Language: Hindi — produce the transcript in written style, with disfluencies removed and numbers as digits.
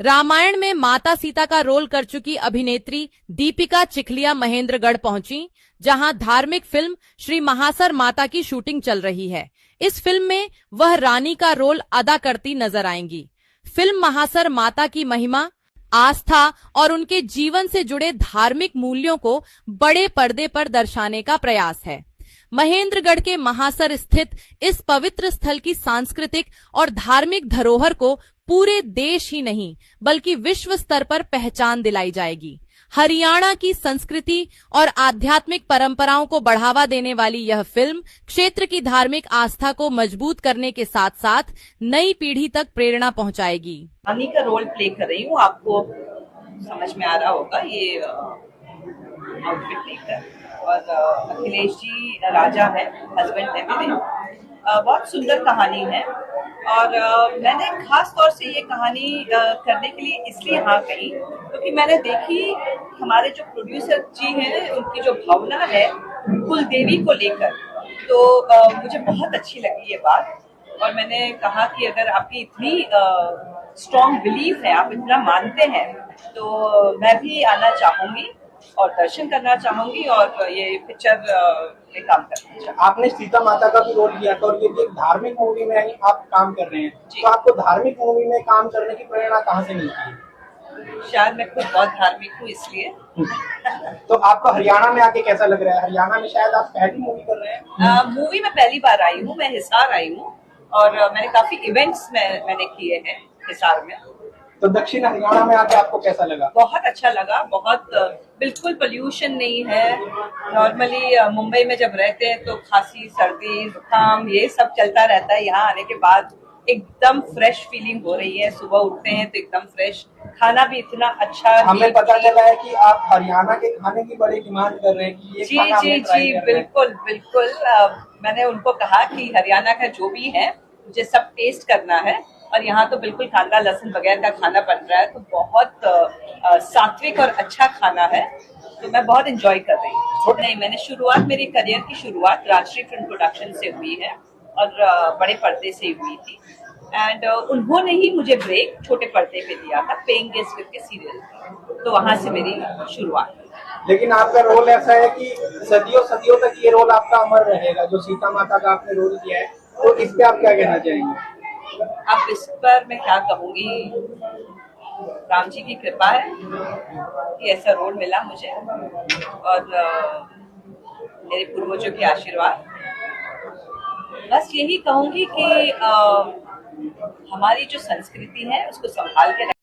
रामायण में माता सीता का रोल कर चुकी अभिनेत्री दीपिका चिखलिया महेंद्रगढ़ पहुंची, जहां धार्मिक फिल्म श्री महासर माता की शूटिंग चल रही है। इस फिल्म में वह रानी का रोल अदा करती नजर आएंगी। फिल्म महासर माता की महिमा, आस्था और उनके जीवन से जुड़े धार्मिक मूल्यों को बड़े पर्दे पर दर्शाने का प्रयास है। महेंद्रगढ़ के महासर स्थित इस पवित्र स्थल की सांस्कृतिक और धार्मिक धरोहर को पूरे देश ही नहीं बल्कि विश्व स्तर पर पहचान दिलाई जाएगी। हरियाणा की संस्कृति और आध्यात्मिक परंपराओं को बढ़ावा देने वाली यह फिल्म क्षेत्र की धार्मिक आस्था को मजबूत करने के साथ साथ नई पीढ़ी तक प्रेरणा पहुंचाएगी। रानी का रोल प्ले कर रही हूँ, आपको समझ में आ रहा होगा ये आउटफिट लेकर। और अखिलेश जी राजा है, हस्बैंड है मेरे। बहुत सुंदर कहानी है और मैंने खास तौर से ये कहानी करने के लिए इसलिए हाँ कही क्योंकि मैंने देखी हमारे जो प्रोड्यूसर जी हैं उनकी जो भावना है कुलदेवी को लेकर, तो मुझे बहुत अच्छी लगी ये बात। और मैंने कहा कि अगर आपकी इतनी स्ट्रॉन्ग बिलीफ है, आप इतना मानते हैं, तो मैं भी आना चाहूंगी और दर्शन करना चाहूंगी और ये पिक्चर में काम करना चाहूंगी। आपने सीता माता का भी रोल किया था और ये भी एक धार्मिक मूवी में आप काम कर रहे हैं, तो आपको धार्मिक मूवी में काम करने की प्रेरणा कहाँ से मिलती है? शायद मैं खुद बहुत धार्मिक हूँ इसलिए। तो आपको हरियाणा में आके कैसा लग रहा है? हरियाणा में शायद आप पहली मूवी कर रहे हैं। मूवी में पहली बार आई हूँ, मैं हिसार आई हूँ और मैंने काफी इवेंट्स मैंने किए हैं हिसार में। तो दक्षिण हरियाणा में आके आपको कैसा लगा? बहुत अच्छा लगा। बहुत बिल्कुल पोल्यूशन नहीं है। नॉर्मली मुंबई में जब रहते हैं तो खांसी, सर्दी, जुकाम ये सब चलता रहता है। यहाँ आने के बाद एकदम फ्रेश फीलिंग हो रही है। सुबह उठते हैं तो एकदम फ्रेश, खाना भी इतना अच्छा। हमें पता चला है कि आप हरियाणा के खाने की बड़ी डिमांड कर रहे हैं कि ये जी खाना जी जी बिल्कुल बिल्कुल। मैंने उनको कहा कि हरियाणा का जो भी है मुझे सब टेस्ट करना है और यहाँ तो बिल्कुल कांदा लहसुन बगैर का खाना बन रहा है, तो बहुत सात्विक और अच्छा खाना है, तो मैं बहुत एंजॉय कर रही हूँ। नहीं, मैंने शुरुआत, मेरी करियर की शुरुआत राजश्री फिल्म प्रोडक्शन से हुई है और बड़े पर्दे से हुई थी एंड उन्होंने ही मुझे ब्रेक छोटे पर्दे पे दिया था, पेइंग गेस्ट करके सीरियल, तो वहां से मेरी शुरुआत। लेकिन आपका रोल ऐसा है कि सदियों सदियों तक ये रोल आपका अमर रहेगा, जो सीता माता का आपने रोल किया है, तो इस पे आप क्या कहना चाहेंगे? अब इस पर मैं क्या कहूँगी, राम जी की कृपा है कि ऐसा रोल मिला मुझे और मेरे पूर्वजों के आशीर्वाद। बस यही कहूँगी कि हमारी जो संस्कृति है उसको संभाल के